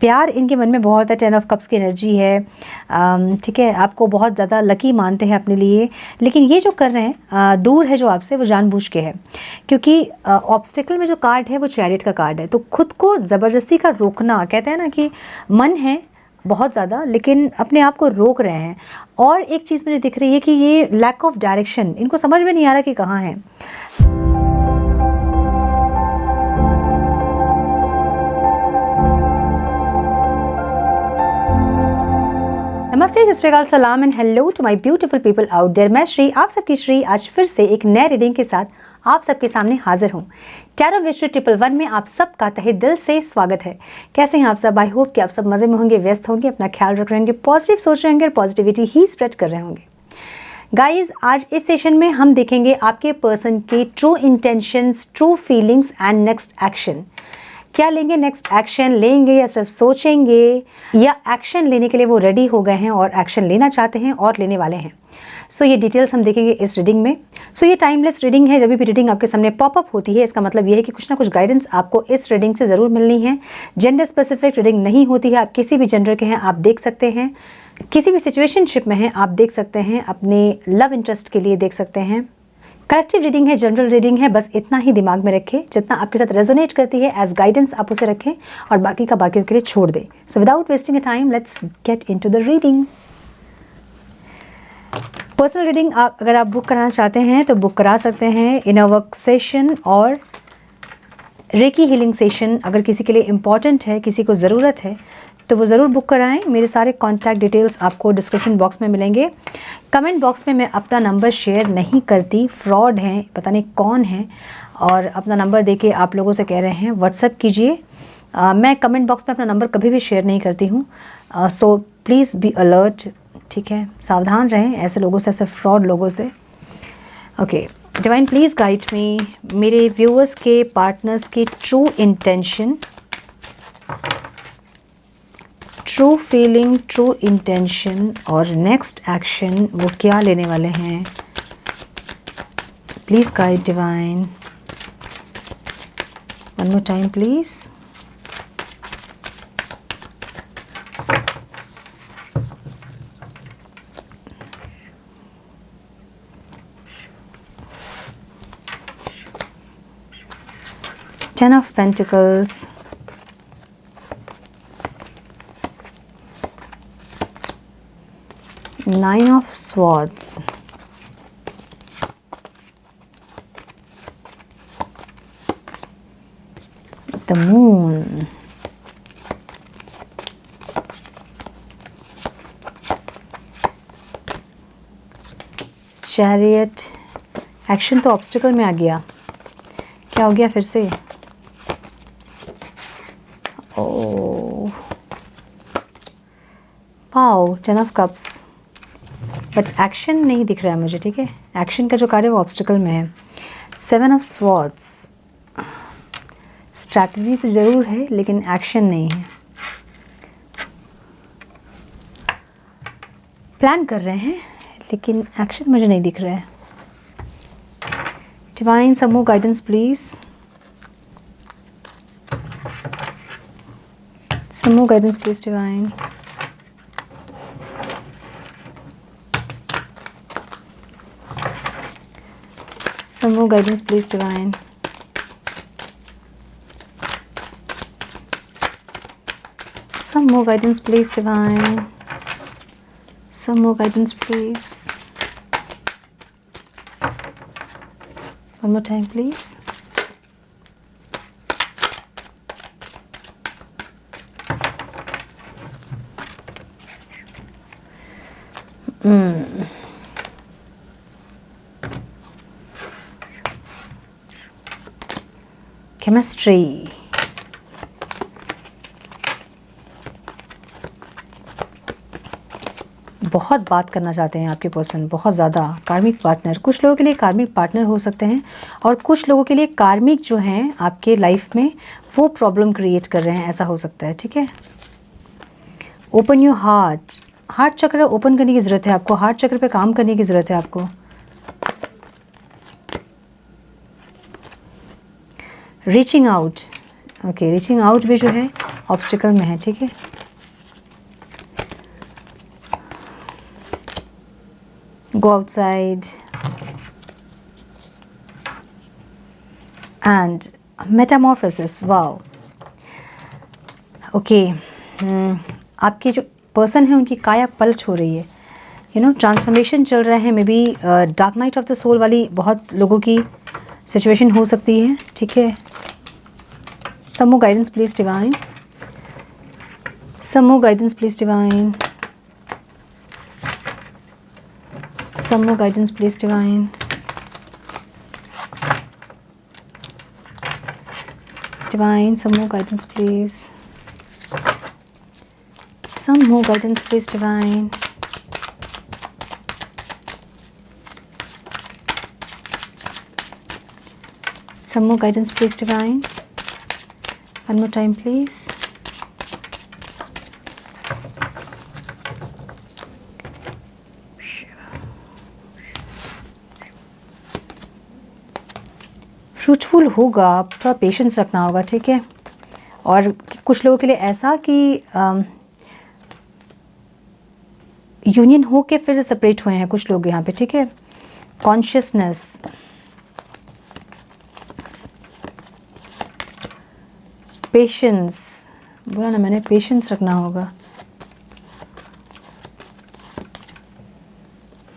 प्यार इनके मन में बहुत है, 10 ऑफ कप्स की एनर्जी है, ठीक है, आपको बहुत ज़्यादा लकी मानते हैं अपने लिए, लेकिन ये जो कर रहे हैं दूर है जो आपसे, वो जानबूझ के है, क्योंकि ऑब्स्टिकल में जो कार्ड है वो चैरियट का कार्ड है। तो खुद को ज़बरदस्ती का रोकना, कहते हैं ना कि मन है बहुत ज़्यादा लेकिन अपने आप को रोक रहे हैं। और एक चीज़ मुझे दिख रही है कि ये लैक ऑफ डायरेक्शन, इनको समझ में नहीं आ रहा कि कहाँ है। नमस्ते, सत श्री अकाल, सलाम and hello to my beautiful people out there. मैं श्री, आप सबकी श्री, आज फिर से एक नए रीडिंग के साथ आप सबके सामने हाजिर हूँ। टैरो विश 111 में आप सबका तहे दिल से स्वागत है। कैसे हैं आप सब? आई होप कि आप सब मज़े में होंगे, व्यस्त होंगे, अपना ख्याल रख रहे होंगे, पॉजिटिव सोच रहे होंगे और पॉजिटिविटी ही स्प्रेड कर रहे होंगे। गाइज, आज इस सेशन में हम देखेंगे आपके पर्सन की true intentions, true feelings and next action. क्या लेंगे, नेक्स्ट एक्शन लेंगे या सिर्फ सोचेंगे, या एक्शन लेने के लिए वो रेडी हो गए हैं और एक्शन लेना चाहते हैं और लेने वाले हैं। सो ये डिटेल्स हम देखेंगे इस रीडिंग में। सो ये टाइमलेस रीडिंग है। जब भी रीडिंग आपके सामने पॉपअप होती है, इसका मतलब ये है कि कुछ ना कुछ गाइडेंस आपको इस रीडिंग से ज़रूर मिलनी है। जेंडर स्पेसिफिक रीडिंग नहीं होती है। आप किसी भी जेंडर के हैं, आप देख सकते हैं, किसी भी सिचुएशनशिप में हैं आप देख सकते हैं, अपने लव इंटरेस्ट के लिए देख सकते हैं। कलेक्टिव रीडिंग है, जनरल रीडिंग है, बस इतना ही दिमाग में रखें, जितना आपके साथ रेजोनेट करती है एज गाइडेंस आप उसे रखें और बाकी का बाकियों के लिए छोड़ दें। So without wasting a time, let's get into the reading. Personal reading अगर आप बुक कराना चाहते हैं तो बुक करा सकते हैं। इनर वर्क सेशन और रेकी हीलिंग सेशन अगर किसी के लिए इम्पॉर्टेंट है, किसी को ज़रूरत है, तो वो ज़रूर बुक कराएं। मेरे सारे कॉन्टैक्ट डिटेल्स आपको डिस्क्रिप्शन बॉक्स में मिलेंगे। कमेंट बॉक्स में मैं अपना नंबर शेयर नहीं करती, फ्रॉड हैं, पता नहीं कौन है और अपना नंबर देके आप लोगों से कह रहे हैं व्हाट्सएप कीजिए। मैं कमेंट बॉक्स में अपना नंबर कभी भी शेयर नहीं करती हूँ। सो प्लीज़ बी अलर्ट, ठीक है, सावधान रहें ऐसे लोगों से, ऐसे फ्रॉड लोगों से। Okay, divine please guide me, मेरे व्यूअर्स के, पार्टनर्स की true intention, true feeling, true intention और नेक्स्ट एक्शन, वो क्या लेने वाले हैं। Please guide divine, one more time please. Ten of Pentacles, Nine of Swords, the Moon, Chariot। Action तो ऑब्स्टिकल में आ गया, क्या हो गया फिर से? Oh wow, 10 of cups, but action नहीं दिख रहा है मुझे, ठीक है। एक्शन का जो कार्य है वो ऑब्स्टिकल में है। 7 ऑफ स्वॉर्ड्स, स्ट्रैटेजी तो ज़रूर है लेकिन एक्शन नहीं है। प्लान कर रहे हैं लेकिन एक्शन मुझे नहीं दिख रहा है। Divine, some more guidance please, some more guidance please divine. Some more guidance please divine. Some more guidance please divine. Some more guidance please. One more time please. Chemistry, बहुत बात करना चाहते हैं आपके पर्सन, बहुत ज़्यादा। कार्मिक पार्टनर, कुछ लोगों के लिए कार्मिक पार्टनर हो सकते हैं और कुछ लोगों के लिए कार्मिक जो हैं आपके लाइफ में वो प्रॉब्लम क्रिएट कर रहे हैं, ऐसा हो सकता है, ठीक है। ओपन योर हार्ट, हार्ट चक्र ओपन करने की ज़रूरत है आपको, हार्ट चक्र पे काम करने की ज़रूरत है आपको। Reaching out, okay, reaching out भी जो है ऑब्स्टिकल में है, ठीक है। Go outside and Metamorphosis, wow, okay. आपके जो पर्सन है उनकी काया पलट हो रही है, ट्रांसफॉर्मेशन चल रहा है। May be dark night of the soul वाली बहुत लोगों की सिचुएशन हो सकती है, ठीक है। Some more guidance please divine, some more guidance please divine, some more guidance please divine, divine, some more guidance please, some more guidance please divine, some more guidance please divine, one more time please, fruitful होगा, थोड़ा patience रखना होगा, ठीक है। और कुछ लोगों के लिए ऐसा कि यूनियन हो के फिर से सेपरेट हुए हैं कुछ लोग यहाँ पे, ठीक है। कॉन्शियसनेस, पेशेंस, बोला ना मैंने, पेशेंस रखना होगा।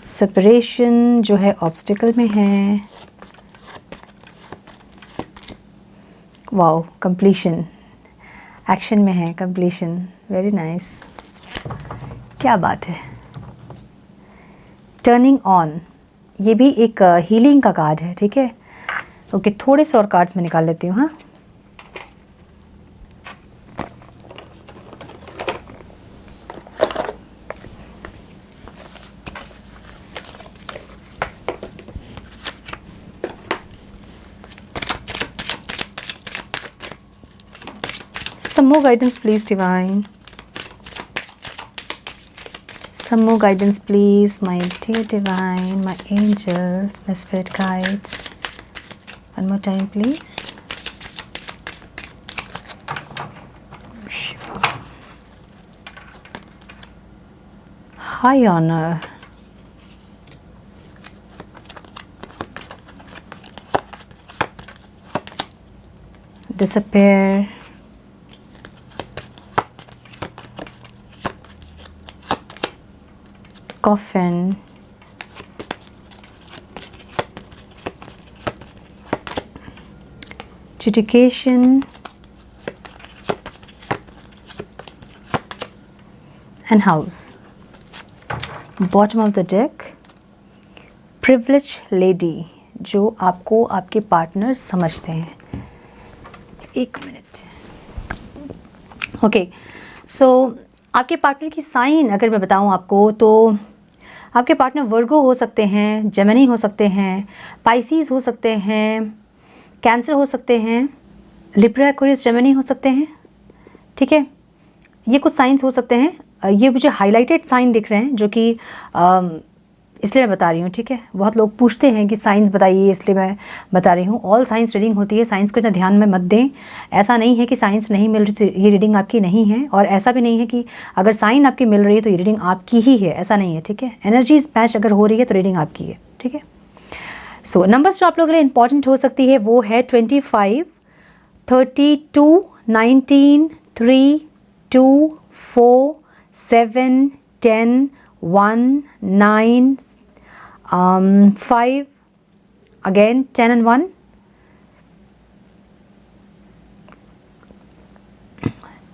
सेपरेशन जो है ऑब्स्टिकल में है, वाओ, कंप्लीशन एक्शन में है, कंप्लीशन, वेरी नाइस, क्या बात है। टर्निंग ऑन, ये भी एक हीलिंग का कार्ड है, ठीक है। ओके, थोड़े से और कार्ड्स में निकाल लेती हूँ। हाँ, some more guidance please divine, some more guidance please my dear divine, my angels, my spirit guides, one more time please. High honor, disappear, coffin, adjudication, and house. Bottom of the deck, privileged lady, जो आपको आपके partner समझते हैं। एक minute, okay. सो आपके partner की sign अगर मैं बताऊं आपको, तो आपके पार्टनर वर्गो हो सकते हैं, जेमिनी हो सकते हैं, पाइसीज हो सकते हैं, कैंसर हो सकते हैं, लिब्रा, एक्वेरियस, जेमिनी हो सकते हैं, ठीक है। ये कुछ साइंस हो सकते हैं। ये मुझे हाईलाइटेड साइन दिख रहे हैं, जो कि इसलिए मैं बता रही हूँ, ठीक है। बहुत लोग पूछते हैं कि साइंस बताइए, इसलिए मैं बता रही हूँ। ऑल साइंस रीडिंग होती है, साइंस को इतना ध्यान में मत दें। ऐसा नहीं है कि साइंस नहीं मिल रही, ये रीडिंग आपकी नहीं है। और ऐसा भी नहीं है कि अगर साइन आपकी मिल रही है तो ये रीडिंग आपकी ही है, ऐसा नहीं है, ठीक है। एनर्जीज मैच अगर हो रही है तो रीडिंग आपकी है, ठीक है। सो नंबर्स जो आप लोगों के लिए इंपॉर्टेंट हो सकती है वो है 25, 32, 19, 3, 2, 4, 7, 10, 1, 9, 5, again 10 and 1,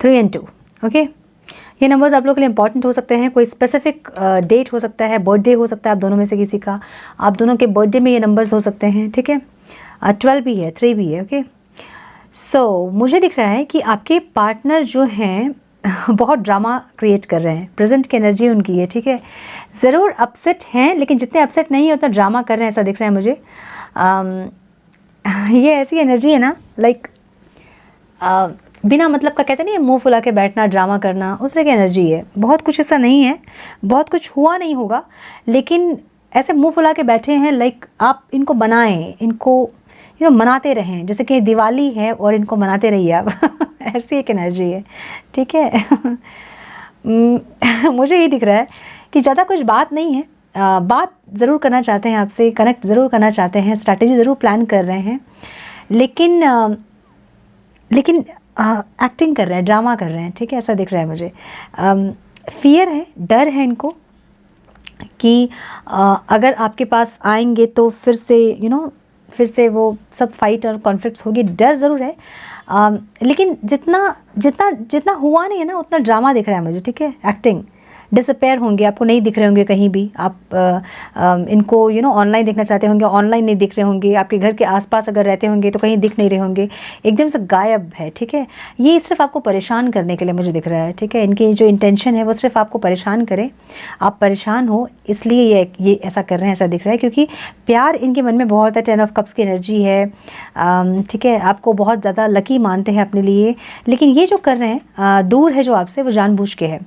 3 and 2, ओके। ये नंबर्स आप लोगों के लिए इंपॉर्टेंट हो सकते हैं। कोई स्पेसिफिक डेट हो सकता है, बर्थडे हो सकता है आप दोनों में से किसी का, आप दोनों के बर्थडे में ये नंबर्स हो सकते हैं, ठीक है। 12 भी है, 3 भी है, ओके। सो मुझे दिख रहा है कि आपके पार्टनर जो हैं बहुत ड्रामा क्रिएट कर रहे हैं, प्रेजेंट की एनर्जी उनकी है, ठीक है। ज़रूर अपसेट हैं, लेकिन जितने अपसेट नहीं है उतना ड्रामा कर रहे हैं, ऐसा दिख रहा है मुझे। ये ऐसी एनर्जी है ना, लाइक बिना मतलब का कहते नहीं, मुंह फुला के बैठना, ड्रामा करना, उस तरह की एनर्जी है। बहुत कुछ ऐसा नहीं है, बहुत कुछ हुआ नहीं होगा, लेकिन ऐसे मुंह फुला के बैठे हैं, लाइक आप इनको बनाएं, इनको मनाते रहें, जैसे कि दिवाली है और इनको मनाते रहिए आप ऐसी एक एनर्जी है, ठीक है। मुझे ये दिख रहा है कि ज़्यादा कुछ बात नहीं है, बात ज़रूर करना चाहते हैं आपसे, कनेक्ट ज़रूर करना चाहते हैं, स्ट्रैटेजी ज़रूर प्लान कर रहे हैं, लेकिन एक्टिंग कर रहे हैं, ड्रामा कर रहे हैं, ठीक है, ऐसा दिख रहा है मुझे। फियर है, डर है इनको कि अगर आपके पास आएंगे तो फिर से फिर से वो सब फाइट और कॉन्फ्लिक्ट्स होगी, डर ज़रूर है। लेकिन जितना जितना जितना हुआ नहीं है ना, उतना ड्रामा दिख रहा है मुझे, ठीक है। एक्टिंग, डिसअपेयर होंगे, आपको नहीं दिख रहे होंगे कहीं भी, आप इनको ऑनलाइन देखना चाहते होंगे, ऑनलाइन नहीं दिख रहे होंगे, आपके घर के आसपास अगर रहते होंगे तो कहीं दिख नहीं रहे होंगे, एकदम से गायब है, ठीक है। ये सिर्फ आपको परेशान करने के लिए मुझे दिख रहा है, ठीक है। इनकी जो इंटेंशन है वो सिर्फ आपको परेशान करें, आप परेशान हो इसलिए ये ऐसा कर रहे हैं, ऐसा दिख रहा है, क्योंकि प्यार इनके मन में बहुत है, 10 ऑफ कप्स की एनर्जी है, ठीक है। आपको बहुत ज़्यादा लकी मानते हैं अपने लिए, लेकिन ये जो कर रहे हैं दूर है जो आपसे, वो जानबूझ के है,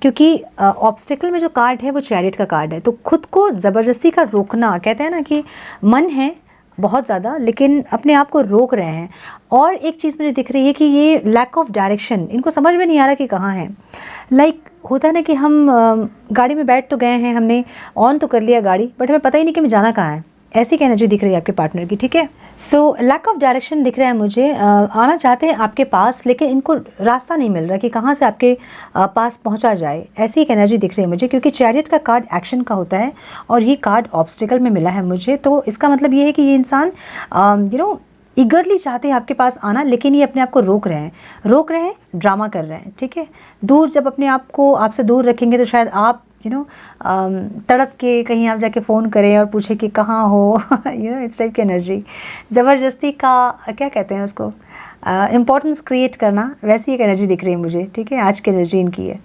क्योंकि ऑब्स्टिकल में जो कार्ड है वो चैरियट का कार्ड है। तो खुद को ज़बरदस्ती का रोकना, कहते हैं ना कि मन है बहुत ज़्यादा लेकिन अपने आप को रोक रहे हैं। और एक चीज़ मुझे दिख रही है कि ये लैक ऑफ डायरेक्शन, इनको समझ में नहीं आ रहा कि कहाँ है। लाइक होता है ना कि हम गाड़ी में बैठ तो गए हैं, हमने ऑन तो कर लिया गाड़ी, बट हमें पता ही नहीं कि हमें जाना कहाँ है, ऐसी की एनर्जी दिख रही है आपके पार्टनर की, ठीक है। सो लैक ऑफ डायरेक्शन दिख रहा है मुझे, आना चाहते हैं आपके पास लेकिन इनको रास्ता नहीं मिल रहा कि कहाँ से आपके पास पहुँचा जाए, ऐसी एक एनर्जी दिख रही है मुझे, क्योंकि चैरियट का कार्ड एक्शन का होता है और ये कार्ड ऑब्स्टिकल में मिला है मुझे। तो इसका मतलब ये है कि ये इंसान ईगरली चाहते हैं आपके पास आना, लेकिन ये अपने आप को रोक रहे हैं, ड्रामा कर रहे हैं, ठीक है। दूर जब अपने आप को आपसे दूर रखेंगे तो शायद आप तड़प के कहीं आप जाके फ़ोन करें और पूछे कि कहाँ हो इस टाइप की एनर्जी, ज़बरदस्ती का क्या कहते हैं उसको, इम्पोर्टेंस क्रिएट करना, वैसी एक एनर्जी दिख रही है मुझे, ठीक है। आज की एनर्जी इनकी है।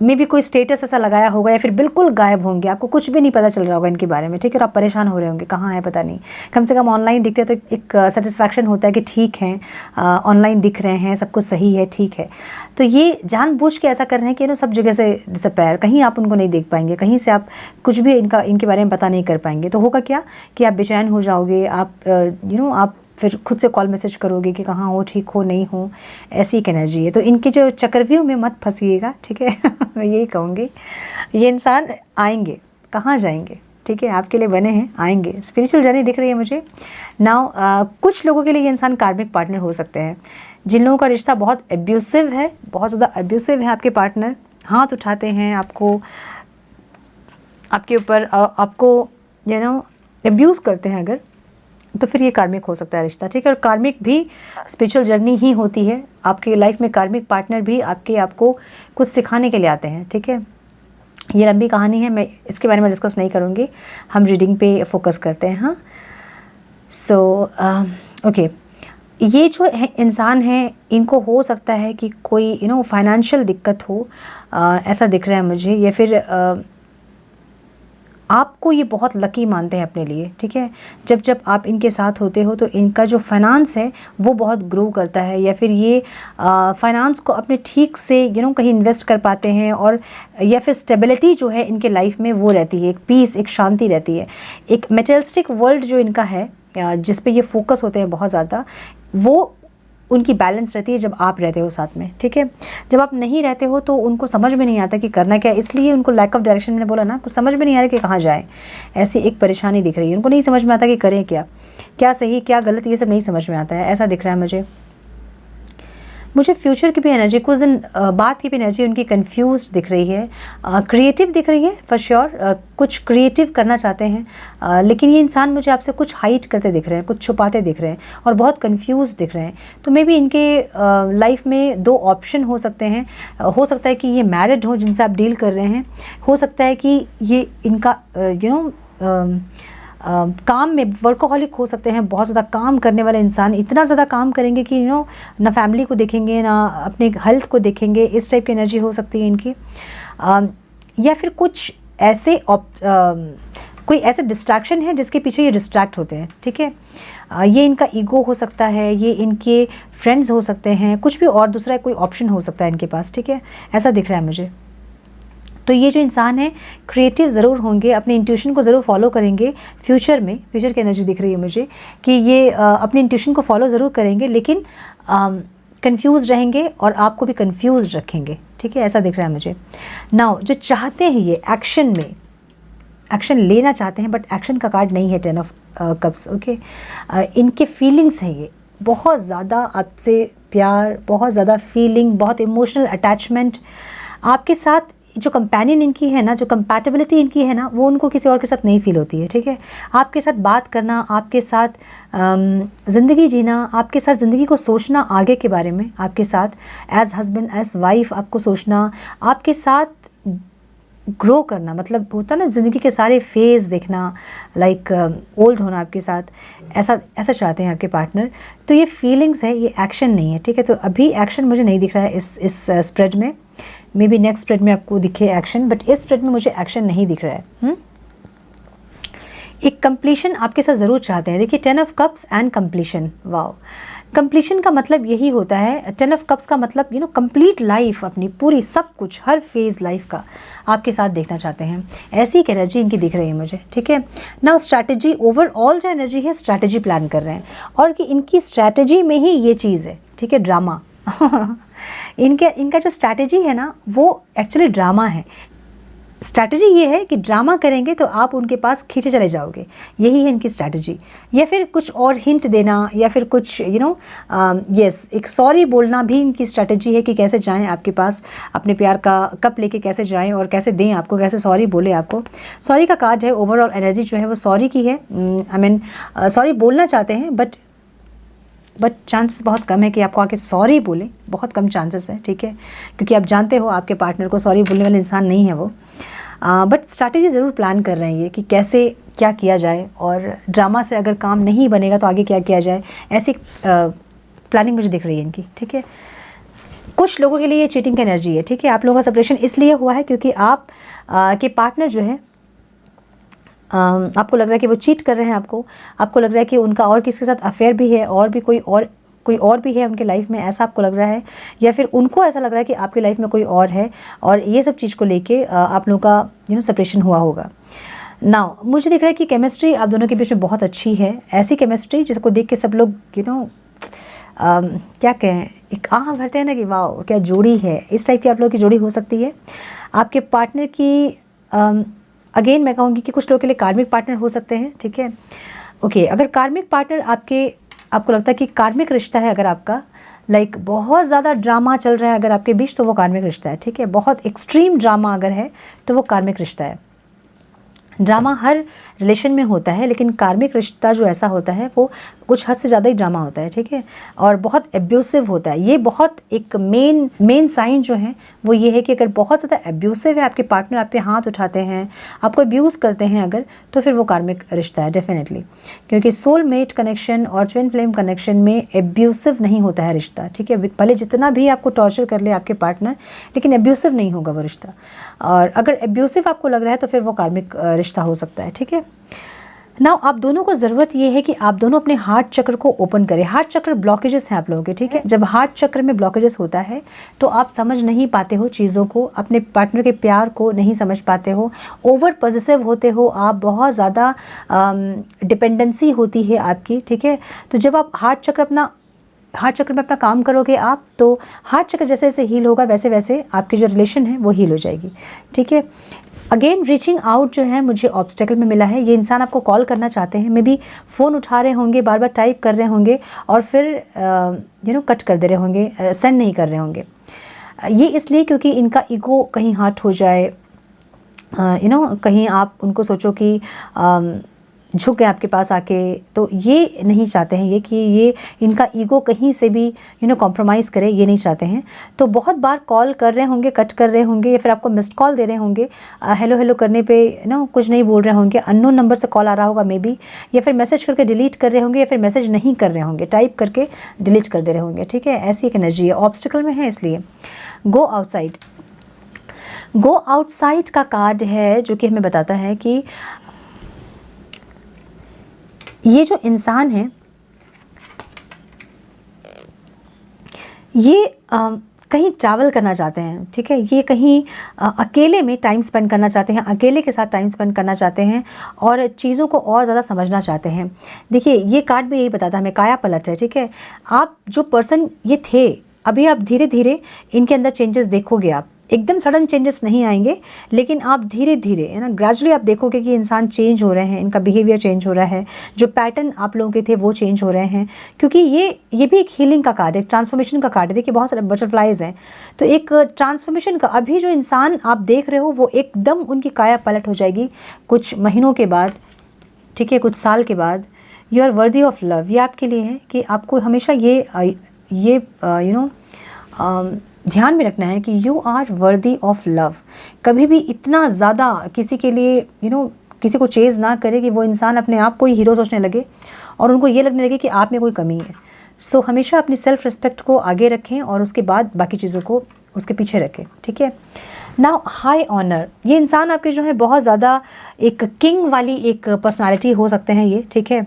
मे भी कोई स्टेटस ऐसा लगाया होगा या फिर बिल्कुल गायब होंगे, आपको कुछ भी नहीं पता चल रहा होगा इनके बारे में, ठीक है। और आप परेशान हो रहे होंगे कहाँ है पता नहीं, कम से कम ऑनलाइन दिखते हैं तो एक सेटिस्फैक्शन होता है कि ठीक है ऑनलाइन दिख रहे हैं, सब कुछ सही है, ठीक है। तो ये जानबूझ के ऐसा कर रहे हैं कि सब जगह से डिसअपेयर, कहीं आप उनको नहीं देख पाएंगे, कहीं से आप कुछ भी इनके बारे में पता नहीं कर पाएंगे। तो होगा क्या कि आप बेचैन हो जाओगे, आप आप फिर खुद से कॉल मैसेज करोगे कि कहाँ हो, ठीक हो, नहीं हो, ऐसी एक एनर्जी है। तो इनके जो चक्रव्यूह में मत फंसिएगा, ठीक है मैं यही कहूँगी। ये इंसान आएंगे, कहाँ जाएंगे, ठीक है, आपके लिए बने हैं, आएंगे। स्पिरिचुअल जर्नी दिख रही है मुझे। नाउ कुछ लोगों के लिए ये इंसान कार्मिक पार्टनर हो सकते हैं, जिन लोगों का रिश्ता बहुत एब्यूसिव है, बहुत ज़्यादा एब्यूसिव है। आपके पार्टनर हाथ उठाते हैं आपको, आपके ऊपर, आपको एब्यूज़ करते हैं अगर, तो फिर ये कार्मिक हो सकता है रिश्ता, ठीक है। और कार्मिक भी स्पिरिचुअल जर्नी ही होती है। आपकी लाइफ में कार्मिक पार्टनर भी आपको कुछ सिखाने के लिए आते हैं, ठीक है। ये लंबी कहानी है, मैं इसके बारे में डिस्कस नहीं करूँगी, हम रीडिंग पे फोकस करते हैं। हाँ, सो ओके, ये जो इंसान है इनको हो सकता है कि कोई फाइनेंशियल दिक्कत हो, ऐसा दिख रहा है मुझे, या फिर आपको ये बहुत लकी मानते हैं अपने लिए, ठीक है। जब आप इनके साथ होते हो तो इनका जो फाइनेंस है वो बहुत ग्रो करता है, या फिर ये फाइनेंस को अपने ठीक से कहीं इन्वेस्ट कर पाते हैं, और या फिर स्टेबिलिटी जो है इनके लाइफ में वो रहती है, एक पीस, एक शांति रहती है। एक मेटेरियलिस्टिक वर्ल्ड जो इनका है, जिस पे ये फोकस होते हैं बहुत ज़्यादा, वो उनकी बैलेंस रहती है जब आप रहते हो साथ में, ठीक है। जब आप नहीं रहते हो तो उनको समझ में नहीं आता कि करना क्या है, इसलिए उनको लैक ऑफ डायरेक्शन, मैंने बोला ना, कुछ समझ में नहीं आ रहा कि कहाँ जाए, ऐसी एक परेशानी दिख रही है। उनको नहीं समझ में आता कि करें क्या सही क्या गलत, ये सब नहीं समझ में आता है, ऐसा दिख रहा है मुझे फ्यूचर की भी एनर्जी, कुछ दिन बाद की भी एनर्जी उनकी कंफ्यूज दिख रही है, क्रिएटिव दिख रही है फॉर श्योर, कुछ क्रिएटिव करना चाहते हैं, लेकिन ये इंसान मुझे आपसे कुछ हाइड करते दिख रहे हैं, कुछ छुपाते दिख रहे हैं और बहुत कंफ्यूज दिख रहे हैं। तो मे बी इनके लाइफ में दो ऑप्शन हो सकते हैं, हो सकता है कि ये मैरिड हो जिनसे आप डील कर रहे हैं, हो सकता है कि ये इनका काम में वर्कोहॉलिक हो सकते हैं, बहुत ज़्यादा काम करने वाले इंसान, इतना ज़्यादा काम करेंगे कि ना फैमिली को देखेंगे ना अपने हेल्थ को देखेंगे, इस टाइप की एनर्जी हो सकती है इनकी। या फिर कुछ ऐसे कोई ऐसे डिस्ट्रैक्शन है जिसके पीछे ये डिस्ट्रैक्ट होते हैं, ठीक है। ये इनका ईगो हो सकता है, ये इनके फ्रेंड्स हो सकते हैं, कुछ भी और दूसरा कोई ऑप्शन हो सकता है इनके पास, ठीक है, ऐसा दिख रहा है मुझे। तो ये जो इंसान है क्रिएटिव ज़रूर होंगे, अपने इंट्यूशन को ज़रूर फॉलो करेंगे फ्यूचर में। फ्यूचर की एनर्जी दिख रही है मुझे कि ये अपने इंट्यूशन को फॉलो ज़रूर करेंगे, लेकिन कंफ्यूज रहेंगे और आपको भी कंफ्यूज रखेंगे, ठीक है, ऐसा दिख रहा है मुझे। नाउ जो चाहते हैं ये एक्शन में, एक्शन लेना चाहते हैं, बट एक्शन का कार्ड नहीं है 10 ऑफ कप्स, ओके। इनके फीलिंग्स हैं, ये बहुत ज़्यादा आपसे प्यार, बहुत ज़्यादा फीलिंग, बहुत इमोशनल अटैचमेंट आपके साथ। जो कंपेनियन इनकी है ना, जो कंपैटिबिलिटी इनकी है ना, वो उनको किसी और के साथ नहीं फील होती है, ठीक है। आपके साथ बात करना, आपके साथ ज़िंदगी जीना, आपके साथ ज़िंदगी को सोचना आगे के बारे में, आपके साथ एज हस्बैंड एज वाइफ आपको सोचना, आपके साथ ग्रो करना, मतलब होता ना ज़िंदगी के सारे फेज़ देखना, लाइक ओल्ड होना आपके साथ, ऐसा ऐसा चाहते हैं आपके पार्टनर। तो ये फीलिंग्स है, ये एक्शन नहीं है, ठीक है। तो अभी एक्शन मुझे नहीं दिख रहा है इस स्प्रेड में। मे बी नेक्स्ट स्प्रेड में आपको दिखे एक्शन, बट इस स्प्रेड में मुझे एक्शन नहीं दिख रहा है। एक कंप्लीशन आपके साथ ज़रूर चाहते हैं। देखिए 10 of cups and completion, wow. Completion का मतलब यही होता है, 10 ऑफ कप्स का मतलब कंप्लीट लाइफ, अपनी पूरी सब कुछ, हर फेज़ लाइफ का आपके साथ देखना चाहते हैं। ऐसी एक एनर्जी इनकी दिख रही है मुझे, ठीक है ना। स्ट्रैटेजी, ओवरऑल जो एनर्जी है स्ट्रैटेजी प्लान कर रहे हैं, और कि इनकी स्ट्रैटेजी में ही ये चीज़ है, ठीक है, ड्रामा। इनका जो स्ट्रैटेजी है ना, वो एक्चुअली ड्रामा है। स्ट्रैटेजी ये है कि ड्रामा करेंगे तो आप उनके पास खींचे चले जाओगे, यही है इनकी स्ट्रैटेजी। या फिर कुछ और हिंट देना, या फिर कुछ यस, एक सॉरी बोलना भी इनकी स्ट्रैटेजी है कि कैसे जाएं आपके पास, अपने प्यार का कप लेके कैसे जाएं और कैसे दें आपको, कैसे सॉरी बोले आपको। सॉरी का कार्ड है, ओवरऑल एनर्जी जो है वो सॉरी की है। आई मीन सॉरी बोलना चाहते हैं, बट चांसेस बहुत कम है कि आपको आके सॉरी बोले, बहुत कम चांसेस है, ठीक है, क्योंकि आप जानते हो आपके पार्टनर को सॉरी बोलने वाले इंसान नहीं है वो। बट स्ट्रैटेजी ज़रूर प्लान कर रहे हैं ये कि कैसे क्या किया जाए, और ड्रामा से अगर काम नहीं बनेगा तो आगे क्या किया जाए, ऐसी प्लानिंग मुझे दिख रही है इनकी, ठीक है। कुछ लोगों के लिए ये चीटिंग की एनर्जी है, ठीक है। आप लोगों का सेपरेशन इसलिए हुआ है क्योंकि आप के पार्टनर जो है, आपको लग रहा है कि वो चीट कर रहे हैं आपको लग रहा है कि उनका और किसी के साथ अफेयर भी है, और भी कोई और भी है उनके लाइफ में, ऐसा आपको लग रहा है, या फिर उनको ऐसा लग रहा है कि आपकी लाइफ में कोई और है, और ये सब चीज़ को लेके आप लोगों का सेपरेशन हुआ होगा। नाउ मुझे दिख रहा है कि केमिस्ट्री आप दोनों के बीच में बहुत अच्छी है, ऐसी केमिस्ट्री जिसको देख के सब लोग क्या कहें, एक आह भरते हैं ना कि वाह क्या जोड़ी है। इस टाइप की आप लोगों की जोड़ी हो सकती है। आपके पार्टनर की अगेन मैं कहूँगी कि कुछ लोगों के लिए कार्मिक पार्टनर हो सकते हैं, ठीक है, ओके। अगर कार्मिक पार्टनर आपको लगता है कि कार्मिक रिश्ता है, अगर आपका लाइक बहुत ज़्यादा ड्रामा चल रहा है अगर आपके बीच, तो वो कार्मिक रिश्ता है, ठीक है। बहुत एक्सट्रीम ड्रामा अगर है तो वो कार्मिक रिश्ता है। ड्रामा हर रिलेशन में होता है, लेकिन कार्मिक रिश्ता जो ऐसा होता है वो कुछ हद से ज़्यादा ही ड्रामा होता है, ठीक है, और बहुत एब्यूसिव होता है। ये बहुत एक मेन साइन जो है वो ये है कि अगर बहुत ज़्यादा एब्यूसिव है आपके पार्टनर, आप पे हाथ उठाते हैं, आपको अब्यूज़ करते हैं अगर, तो फिर वो कार्मिक रिश्ता है डेफिनेटली, क्योंकि सोलमेट कनेक्शन और ट्विन फ्लेम कनेक्शन में एब्यूसिव नहीं होता है रिश्ता, ठीक है। भले जितना भी आपको टॉर्चर कर ले आपके पार्टनर, लेकिन एब्यूसिव नहीं होगा वो रिश्ता। और अगर एब्यूसिव आपको लग रहा है तो फिर वो कार्मिक रिश्ता हो सकता है, ठीक है। नाउ आप दोनों को ज़रूरत ये है कि आप दोनों अपने हार्ट चक्र को ओपन करें। हार्ट चक्र ब्लॉकेजेस हैं आप लोगों के, ठीक है। जब हार्ट चक्र में ब्लॉकेजेस होता है तो आप समझ नहीं पाते हो चीज़ों को, अपने पार्टनर के प्यार को नहीं समझ पाते हो, ओवर पॉजिटिव होते हो आप, बहुत ज़्यादा डिपेंडेंसी होती है आपकी, ठीक है। तो जब आप हार्ट चक्र में अपना काम करोगे आप, तो हार्ट चक्र जैसे जैसे हील होगा वैसे वैसे आपकी जो रिलेशन है वो हील हो जाएगी, ठीक है। अगेन रीचिंग आउट जो है मुझे ऑब्स्टेकल में मिला है। ये इंसान आपको कॉल करना चाहते हैं, मे बी फ़ोन उठा रहे होंगे, बार बार टाइप कर रहे होंगे और फिर कट कर दे रहे होंगे, सेंड नहीं कर रहे होंगे। ये इसलिए क्योंकि इनका ईगो कहीं हर्ट हो जाए, कहीं आप उनको सोचो कि झुक गए आपके पास आके, तो ये नहीं चाहते हैं ये कि ये इनका ईगो कहीं से भी कॉम्प्रोमाइज़ करे, ये नहीं चाहते हैं। तो बहुत बार कॉल कर रहे होंगे, कट कर रहे होंगे, या फिर आपको मिस्ड कॉल दे रहे होंगे, हेलो हेलो करने पे कुछ नहीं बोल रहे होंगे, अननोन नंबर से कॉल आ रहा होगा मे बी, या फिर मैसेज करके डिलीट कर रहे होंगे, या फिर मैसेज नहीं कर रहे होंगे, टाइप करके डिलीट कर दे रहे होंगे, ठीक है। ऐसी एक एनर्जी है, ऑब्स्टिकल में है इसलिए। गो आउटसाइड का कार्ड है जो कि हमें बताता है कि ये जो इंसान है ये कहीं ट्रैवल करना चाहते हैं, ठीक है, ये कहीं अकेले में टाइम स्पेंड करना चाहते हैं, अकेले के साथ टाइम स्पेंड करना चाहते हैं और चीज़ों को और ज़्यादा समझना चाहते हैं। देखिए ये कार्ड भी यही बताता है हमें, काया पलट है, ठीक है। आप जो पर्सन ये थे, अभी आप धीरे धीरे इनके अंदर चेंजेस देखोगे। आप एकदम सडन चेंजेस नहीं आएंगे, लेकिन आप धीरे धीरे, है ना, ग्रेजुअली आप देखोगे कि इंसान चेंज हो रहे हैं, इनका बिहेवियर चेंज हो रहा है, जो पैटर्न आप लोगों के थे वो चेंज हो रहे हैं। क्योंकि ये भी एक हीलिंग का कार्ड है, एक ट्रांसफॉर्मेशन का कार्ड है। देखिए बहुत सारे बटरफ्लाइज हैं, तो एक ट्रांसफॉर्मेशन का, अभी जो इंसान आप देख रहे हो वो एकदम उनकी काया पलट हो जाएगी कुछ महीनों के बाद, ठीक है, कुछ साल के बाद। You are worthy of love, ये आपके लिए है कि आपको हमेशा ये ध्यान में रखना है कि you are worthy of love. कभी भी इतना ज़्यादा किसी के लिए किसी को चेज़ ना करे कि वो इंसान अपने आप को ही हीरो सोचने लगे और उनको ये लगने लगे कि आप में कोई कमी है। सो हमेशा अपनी सेल्फ रिस्पेक्ट को आगे रखें और उसके बाद बाकी चीज़ों को उसके पीछे रखें, ठीक है। नाउ हाई ऑनर, ये इंसान आपके जो है बहुत ज़्यादा एक किंग वाली एक पर्सनालिटी हो सकते हैं ये, ठीक है।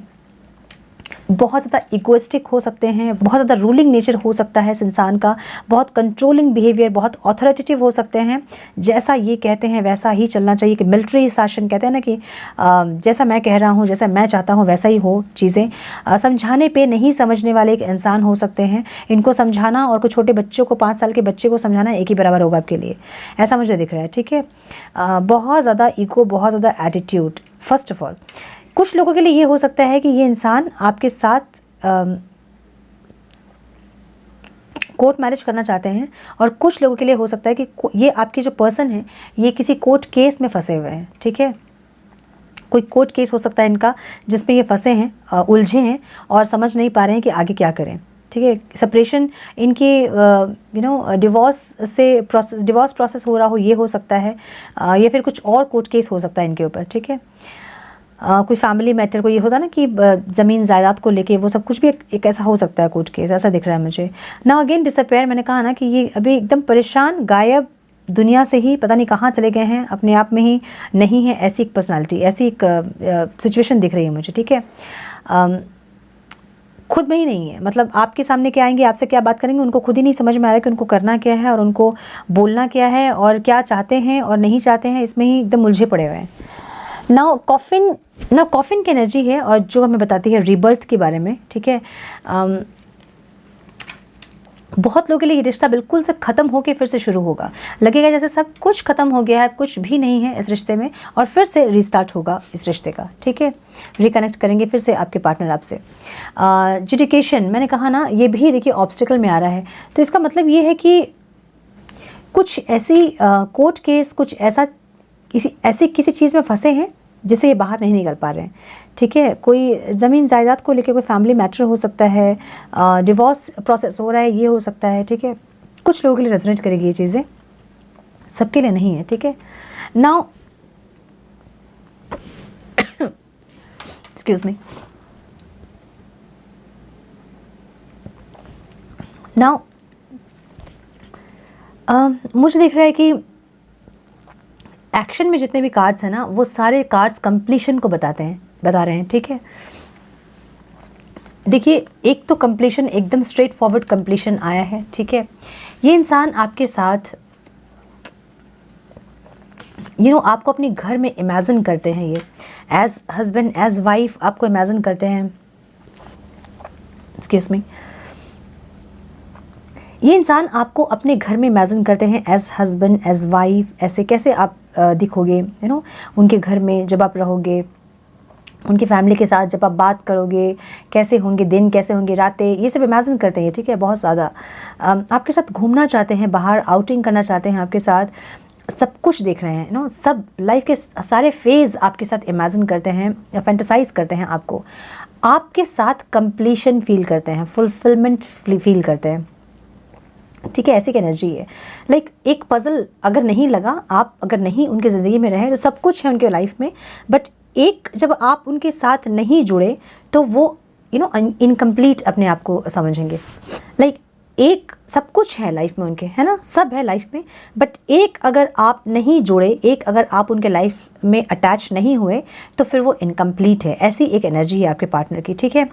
बहुत ज़्यादा इगोइस्टिक हो सकते हैं, बहुत ज़्यादा रूलिंग नेचर हो सकता है इस इंसान का, बहुत कंट्रोलिंग बिहेवियर, बहुत ऑथोरिटेटिव हो सकते हैं। जैसा ये कहते हैं वैसा ही चलना चाहिए, कि मिलिट्री शासन कहते हैं ना, कि जैसा मैं कह रहा हूँ, जैसा मैं चाहता हूँ वैसा ही हो चीज़ें। समझाने पे नहीं समझने वाले एक इंसान हो सकते हैं। इनको समझाना और कुछ छोटे बच्चों को, 5 साल के बच्चे को समझाना एक ही बराबर होगा आपके लिए, ऐसा मुझे दिख रहा है, ठीक है। बहुत ज़्यादा ईगो, बहुत ज़्यादा एटीट्यूड। फर्स्ट ऑफ ऑल कुछ लोगों के लिए ये हो सकता है कि ये इंसान आपके साथ कोर्ट मैरिज करना चाहते हैं, और कुछ लोगों के लिए हो सकता है कि ये आपके जो पर्सन है ये किसी कोर्ट केस में फंसे हुए हैं, ठीक है। कोई कोर्ट केस हो सकता है इनका जिसमें ये फंसे हैं, उलझे हैं और समझ नहीं पा रहे हैं कि आगे क्या करें, ठीक है। सेपरेशन इनकी डिवोर्स प्रोसेस हो रहा हो, ये हो सकता है, या फिर कुछ और कोर्ट केस हो सकता है इनके ऊपर, ठीक है। कोई फैमिली मैटर को ये होता है ना कि ज़मीन जायदाद को लेके, वो सब कुछ भी एक ऐसा हो सकता है कोर्ट केस, ऐसा दिख रहा है मुझे ना। अगेन डिसअपेयर, मैंने कहा ना कि ये अभी एकदम परेशान, गायब, दुनिया से ही पता नहीं कहाँ चले गए हैं, अपने आप में ही नहीं है, ऐसी एक पर्सनालिटी, ऐसी एक सिचुएशन दिख रही है मुझे, ठीक है। खुद में ही नहीं है, मतलब आपके सामने क्या आएंगे, आपसे क्या बात करेंगे, उनको खुद ही नहीं समझ में आ रहा है कि उनको करना क्या है और उनको बोलना क्या है और क्या चाहते हैं और नहीं चाहते हैं, इसमें ही एकदम उलझे पड़े हुए हैं। नाउ कॉफिन की एनर्जी है और जो हमें बताती है रीबर्थ के बारे में, ठीक है। बहुत लोगों के लिए ये रिश्ता बिल्कुल से ख़त्म होकर फिर से शुरू होगा, लगेगा जैसे सब कुछ ख़त्म हो गया है, कुछ भी नहीं है इस रिश्ते में, और फिर से रीस्टार्ट होगा इस रिश्ते का, ठीक है। रिकनेक्ट करेंगे फिर से आपके पार्टनर आपसे। जुडिकेशन, मैंने कहा ना, ये भी देखिए ऑब्स्टिकल में आ रहा है, तो इसका मतलब ये है कि कुछ ऐसी कोर्ट केस, कुछ ऐसा किसी चीज़ में फंसे हैं जिसे ये बाहर नहीं निकल पा रहे हैं, ठीक है। कोई ज़मीन जायदाद को लेके कोई फैमिली मैटर हो सकता है, डिवोर्स प्रोसेस हो रहा है, ये हो सकता है, ठीक है। कुछ लोगों के लिए रेजोनेट करेगी ये चीज़ें, सबके लिए नहीं है, ठीक है। नाउ एक्सक्यूज मी, नाउ मुझे दिख रहा है कि एक्शन में जितने भी कार्ड्स हैं ना, वो सारे कार्ड्स कंप्लीशन को बता रहे हैं, ठीक है। देखिए एक तो कंप्लीशन, एकदम स्ट्रेट फॉरवर्ड कंप्लीशन आया है, ठीक है। ये इंसान आपके साथ आपको अपने घर में इमेजिन करते हैं, ये एज हस्बैंड, एज वाइफ आपको इमेजिन करते हैं। एक्सक्यूज मी, ये इंसान आपको अपने घर में इमेजिन करते हैं एज हस्बैंड, एज वाइफ। ऐसे कैसे आप दिखोगे, उनके घर में जब आप रहोगे, उनकी फैमिली के साथ जब आप बात करोगे, कैसे होंगे दिन, कैसे होंगे रातें, ये सब इमेजिन करते हैं, ठीक है। बहुत ज़्यादा आपके साथ घूमना चाहते हैं, बाहर आउटिंग करना चाहते हैं आपके साथ, सब कुछ देख रहे हैं, सब लाइफ के सारे फेज़ आपके साथ इमेजिन करते हैं या फैंटेसाइज करते हैं, आपके साथ कंप्लीशन फील करते हैं, फुलफिलमेंट फील करते हैं, ठीक है। ऐसी एनर्जी है, लाइक एक पजल अगर नहीं लगा, आप अगर नहीं उनकी ज़िंदगी में रहे, तो सब कुछ है उनके लाइफ में, बट एक जब आप उनके साथ नहीं जुड़े तो वो इनकम्प्लीट अपने आप को समझेंगे। लाइक एक सब कुछ है लाइफ में उनके, है ना, सब है लाइफ में, बट एक अगर आप नहीं जुड़े, एक अगर आप उनके लाइफ में अटैच नहीं हुए तो फिर वो इनकम्प्लीट है। ऐसी एक एनर्जी है आपके पार्टनर की, ठीक है।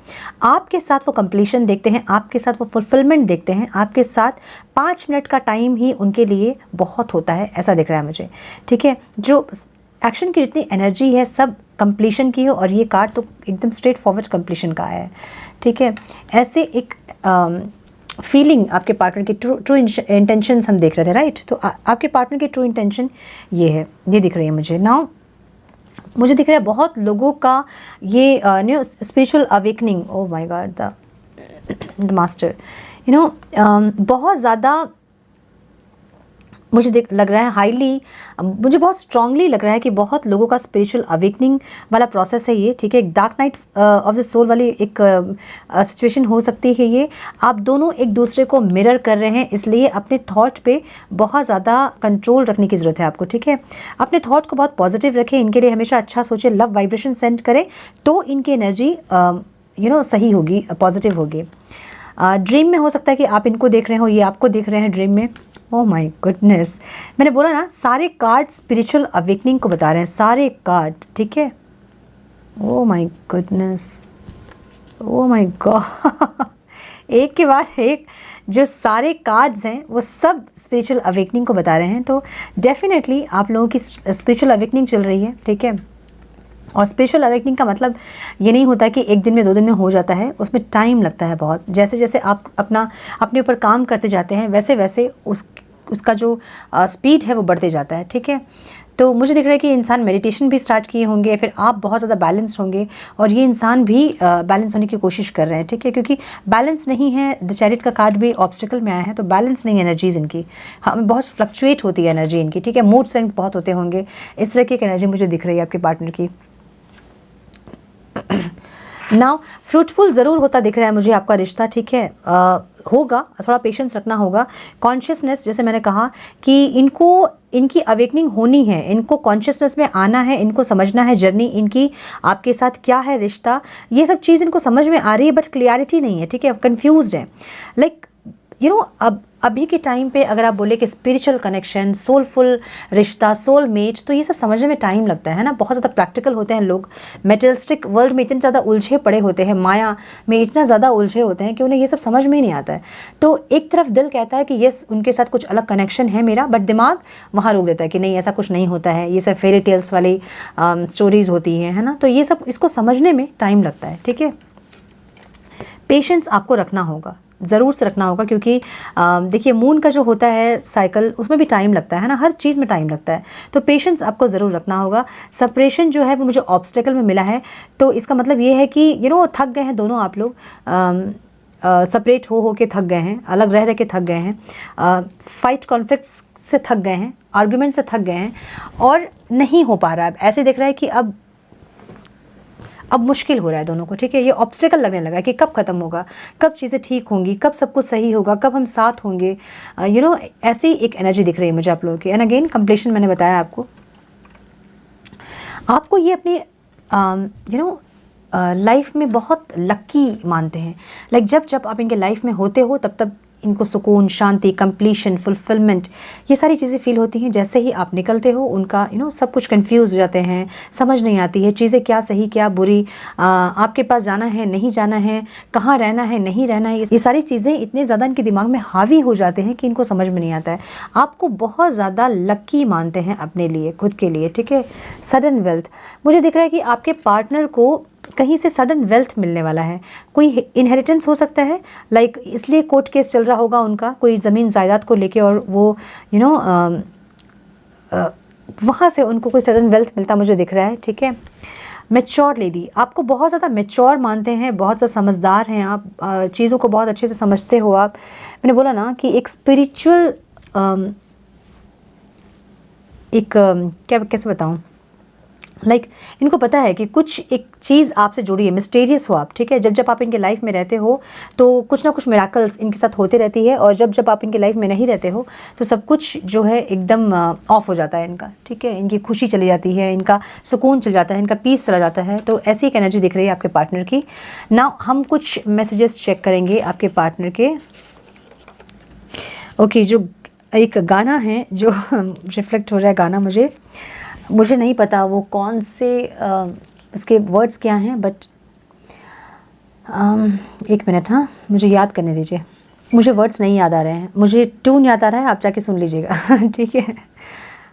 आपके साथ वो कंप्लीशन देखते हैं, आपके साथ वो फुलफिलमेंट देखते हैं, आपके साथ 5 मिनट का टाइम ही उनके लिए बहुत होता है, ऐसा दिख रहा है मुझे, ठीक है। जो एक्शन की जितनी एनर्जी है सब कंप्लीशन की है, और ये कार्ड तो एकदम स्ट्रेट फॉरवर्ड कंप्लीशन का है, ठीक है। ऐसे एक फीलिंग आपके पार्टनर की ट्रू इंटेंशंस हम देख रहे थे, राइट। तो आपके पार्टनर की ट्रू इंटेंशन ये है, ये दिख रही है मुझे। नाउ मुझे दिख रहा है बहुत लोगों का ये new spiritual awakening, oh my God, the master, बहुत ज़्यादा मुझे लग रहा है हाईली, मुझे बहुत स्ट्रांगली लग रहा है कि बहुत लोगों का स्पिरिचुअल अवेकनिंग वाला प्रोसेस है ये, ठीक है। एक dark night of the soul वाली एक सिचुएशन हो सकती है ये। आप दोनों एक दूसरे को मिरर कर रहे हैं, इसलिए अपने थॉट पे बहुत ज़्यादा कंट्रोल रखने की ज़रूरत है आपको, ठीक है। अपने थॉट को बहुत पॉजिटिव रखें, इनके लिए हमेशा अच्छा सोचें, लव वाइब्रेशन सेंड करें, तो इनकी एनर्जी सही होगी, पॉजिटिव होगी। ड्रीम में हो सकता है कि आप इनको देख रहे हो, ये आपको देख रहे हैं ड्रीम में। ओह माय गुडनेस, मैंने बोला ना सारे कार्ड स्पिरिचुअल अवेकनिंग को बता रहे हैं, सारे कार्ड, ठीक है। Oh my goodness, oh my God, एक के बाद एक जो सारे कार्ड्स हैं वो सब स्पिरिचुअल अवेकनिंग को बता रहे हैं। तो डेफिनेटली आप लोगों की स्पिरिचुअल अवेकनिंग चल रही है, ठीक है। और स्पिरिचुअल अवेकनिंग का मतलब ये नहीं होता कि एक दिन में 2 दिन में हो जाता है, उसमें टाइम लगता है बहुत। जैसे जैसे आप अपने ऊपर काम करते जाते हैं वैसे वैसे उसका जो स्पीड है वो बढ़ते जाता है, ठीक है। तो मुझे दिख रहा है कि इंसान मेडिटेशन भी स्टार्ट किए होंगे, फिर आप बहुत ज़्यादा बैलेंस होंगे, और ये इंसान भी बैलेंस होने की कोशिश कर रहे हैं, ठीक है। क्योंकि बैलेंस नहीं है, द चैरिट का कार्ड भी ऑब्स्टिकल में आया है, तो बैलेंस नहीं है एनर्जीज़ इनकी, हमें बहुत फ्लक्चुएट होती है एनर्जी इनकी, ठीक है। मूड स्विंग्स बहुत होते होंगे, इस तरह की एक एनर्जी मुझे दिख रही है आपके पार्टनर की। नाउ फ्रूटफुल ज़रूर होता दिख रहा है मुझे आपका रिश्ता, ठीक है। होगा, थोड़ा पेशेंस रखना होगा। कॉन्शियसनेस, जैसे मैंने कहा कि इनकी अवेकनिंग होनी है, इनको कॉन्शियसनेस में आना है, इनको समझना है जर्नी इनकी आपके साथ क्या है, रिश्ता, ये सब चीज़ इनको समझ में आ रही है, बट क्लियरिटी नहीं है, ठीक है। कंफ्यूज्ड है, लाइक अब अभी के टाइम पे अगर आप बोले कि स्पिरिचुअल कनेक्शन, सोलफुल रिश्ता, सोलमेट, तो ये सब समझने में टाइम लगता है ना। बहुत ज़्यादा प्रैक्टिकल होते हैं लोग, मेटेरियलिस्टिक वर्ल्ड में इतने ज़्यादा उलझे पड़े होते हैं, माया में इतना ज़्यादा उलझे होते हैं कि उन्हें ये सब समझ में ही नहीं आता है। तो एक तरफ दिल कहता है कि यस उनके साथ कुछ अलग कनेक्शन है मेरा, बट दिमाग वहाँ रोक देता है कि नहीं ऐसा कुछ नहीं होता है, ये सब फेरी टेल्स वाली स्टोरीज़ होती हैं, है ना। तो ये सब इसको समझने में टाइम लगता है, ठीक है। पेशेंस आपको रखना होगा, ज़रूर से रखना होगा, क्योंकि देखिए मून का जो होता है साइकिल, उसमें भी टाइम लगता है ना, हर चीज़ में टाइम लगता है। तो पेशेंस आपको ज़रूर रखना होगा। सेपरेशन जो है वो मुझे ऑब्स्टेकल में मिला है, तो इसका मतलब ये है कि थक गए हैं दोनों आप लोग, सेपरेट हो के थक गए हैं, अलग रह के थक गए हैं, फाइट कॉन्फ्लिक्ट्स से थक गए हैं, आर्ग्यूमेंट से थक गए हैं, और नहीं हो पा रहा है। ऐसे दिख रहा है कि अब मुश्किल हो रहा है दोनों को, ठीक है। ये ऑब्स्टेकल लगने लगा कि कब ख़त्म होगा, कब चीज़ें ठीक होंगी, कब सब कुछ सही होगा, कब हम साथ होंगे, ऐसी एक एनर्जी दिख रही है मुझे आप लोगों की। एंड अगेन कंप्लीशन मैंने बताया आपको ये अपनी लाइफ में बहुत लक्की मानते हैं। लाइक जब आप इनके लाइफ में होते हो तब इनको सुकून, शांति, कंप्लीशन, फुलफिलमेंट, ये सारी चीज़ें फील होती हैं। जैसे ही आप निकलते हो उनका सब कुछ कंफ्यूज हो जाते हैं, समझ नहीं आती है चीज़ें, क्या सही क्या बुरी, आपके पास जाना है नहीं जाना है, कहाँ रहना है नहीं रहना है, ये सारी चीज़ें इतने ज़्यादा इनके दिमाग में हावी हो जाते हैं कि इनको समझ में नहीं आता है। आपको बहुत ज़्यादा लक्की मानते हैं अपने लिए, खुद के लिए, ठीक है। सडन वेल्थ मुझे दिख रहा है कि आपके पार्टनर को कहीं से सडन वेल्थ मिलने वाला है, कोई इनहेरिटेंस हो सकता है, लाइक इसलिए कोर्ट केस चल रहा होगा उनका कोई ज़मीन जायदाद को लेके, और वो वहाँ से उनको कोई सडन वेल्थ मिलता मुझे दिख रहा है, ठीक है। मैच्योर लेडी, आपको बहुत ज़्यादा मैच्योर मानते हैं, बहुत ज़्यादा समझदार हैं आप, चीज़ों को बहुत अच्छे से समझते हो आप। मैंने बोला ना कि एक स्पिरिचुअल कैसे बताऊँ, लाइक इनको पता है कि कुछ एक चीज़ आपसे जुड़ी है, मिस्टीरियस हो आप, ठीक है। जब आप इनके लाइफ में रहते हो तो कुछ ना कुछ मिराकल्स इनके साथ होते रहती है, और जब आप इनके लाइफ में नहीं रहते हो तो सब कुछ जो है एकदम ऑफ हो जाता है इनका, ठीक है। इनकी खुशी चली जाती है, इनका सुकून चल जाता है, इनका पीस चला जाता है। तो ऐसी एक एनर्जी दिख रही है आपके पार्टनर की। नाउ हम कुछ मैसेजेस चेक करेंगे आपके पार्टनर के। ओके, जो एक गाना है जो रिफ्लेक्ट हो रहा है गाना, मुझे नहीं पता वो कौन से उसके वर्ड्स क्या हैं, बट एक मिनट, हाँ मुझे याद करने दीजिए। मुझे वर्ड्स नहीं याद आ रहे हैं, मुझे ट्यून याद आ रहा है, आप जाके सुन लीजिएगा। ठीक है।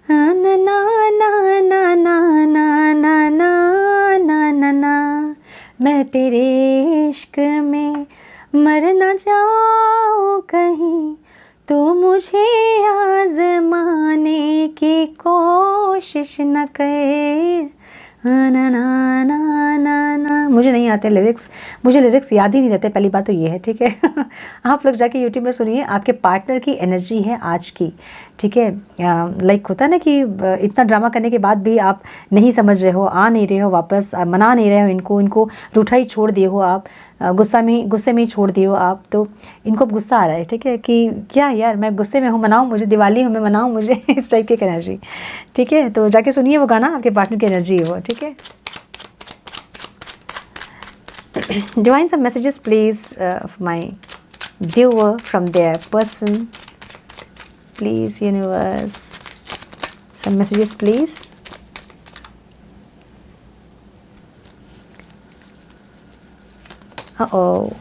ना ना ना ना ना ना ना ना ना ना ना ना, मैं तेरे इश्क में मर ना जाऊँ कहीं, तो मुझे आज़माने की कोशिश न कर। ना ना ना ना ना, मुझे नहीं आते लिरिक्स, मुझे लिरिक्स याद ही नहीं रहते, पहली बात तो ये है। ठीक है। आप लोग जाके यूट्यूब में सुनिए, आपके पार्टनर की एनर्जी है आज की। ठीक है। लाइक होता है ना कि इतना ड्रामा करने के बाद भी आप नहीं समझ रहे हो, आ नहीं रहे हो वापस, मना नहीं रहे हो इनको रूठा ही छोड़ दिए हो आप, गुस्से में ही छोड़ दिए हो आप, तो इनको अब गुस्सा आ रहा है। ठीक है कि क्या यार मैं गुस्से में हूँ, मनाऊँ मुझे, दिवाली हूँ मैं मनाऊँ मुझे, इस टाइप की एनर्जी। ठीक है, तो जाके सुनिए वो गाना, आपके पार्टनर की एनर्जी है वो। ठीक है। Divine some messages please of my viewer from their person, please universe, some messages please. Uh-oh.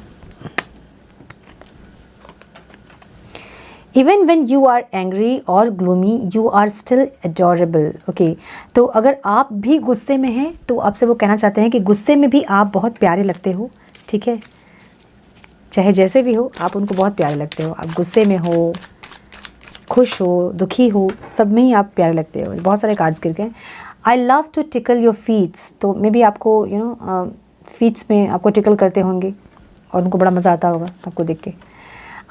Even when you are angry or gloomy, you are still adorable. Okay, तो अगर आप भी गुस्से में हैं तो आपसे वो कहना चाहते हैं कि गुस्से में भी आप बहुत प्यारे लगते हो। ठीक है, चाहे जैसे भी हो आप उनको बहुत प्यारे लगते हो। आप गुस्से में हो, खुश हो, दुखी हो, सब में ही आप प्यारे लगते हो। बहुत सारे कार्ड्स गिर गए। I love to tickle your feets, तो मे बी आपको फीट्स में आपको टिकल करते होंगे और उनको बड़ा मज़ा आता होगा आपको देख के।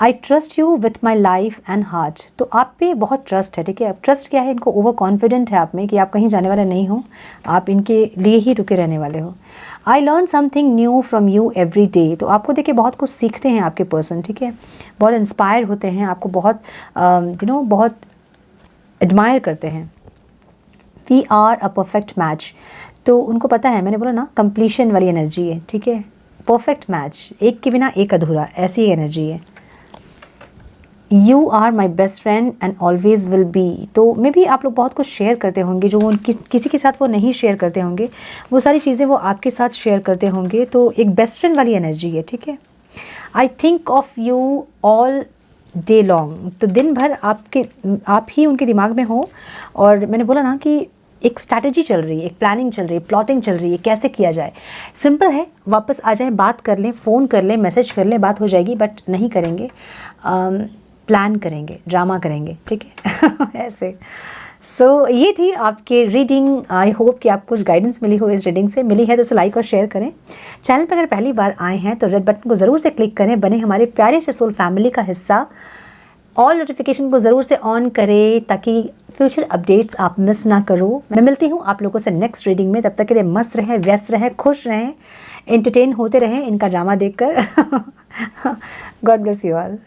I trust you with my life and heart, तो आप पे बहुत ट्रस्ट है। ठीक है, अब ट्रस्ट क्या है, इनको ओवर कॉन्फिडेंट है आप में कि आप कहीं जाने वाले नहीं हो, आप इनके लिए ही रुके रहने वाले हो। I learn something new from you every day, तो आपको देख के बहुत कुछ सीखते हैं आपके पर्सन। ठीक है, बहुत इंस्पायर होते हैं, आपको बहुत बहुत एडमायर करते हैं। We are a perfect match, तो उनको पता है, मैंने बोला ना कंप्लीशन वाली एनर्जी है। ठीक है, परफेक्ट मैच, एक के बिना एक अधूरा, ऐसी एनर्जी है। You are my best friend and always will be, तो मे बी आप लोग बहुत कुछ शेयर करते होंगे जो वो किसी के साथ वो नहीं शेयर करते होंगे, वो सारी चीज़ें वो आपके साथ शेयर करते होंगे, तो एक बेस्ट फ्रेंड वाली एनर्जी है। ठीक है। I think of you all day long, तो दिन भर आप ही उनके दिमाग में हो, और मैंने बोला ना कि एक स्ट्रैटेजी चल रही है, एक प्लानिंग चल रही है, प्लॉटिंग चल रही है, कैसे किया जाए। सिंपल है, वापस आ जाए, बात कर लें, फ़ोन कर लें, मैसेज कर लें, बात हो जाएगी, बट नहीं करेंगे, प्लान करेंगे, ड्रामा करेंगे। ठीक है। ऐसे सो ये थी आपके रीडिंग। आई होप कि आपको कुछ गाइडेंस मिली हो इस रीडिंग से। मिली है तो इसे लाइक और शेयर करें। चैनल पर अगर पहली बार आए हैं तो रेड बटन को ज़रूर से क्लिक करें, बने हमारे प्यारे से सोल फैमिली का हिस्सा। ऑल नोटिफिकेशन को ज़रूर से ऑन करें ताकि फ्यूचर अपडेट्स आप मिस ना करो। मैं मिलती हूँ आप लोगों से नेक्स्ट रीडिंग में, तब तक के लिए मस्त रहें, व्यस्त रहें, खुश रहें, एंटरटेन होते रहें इनका ड्रामा देखकर। God bless you all.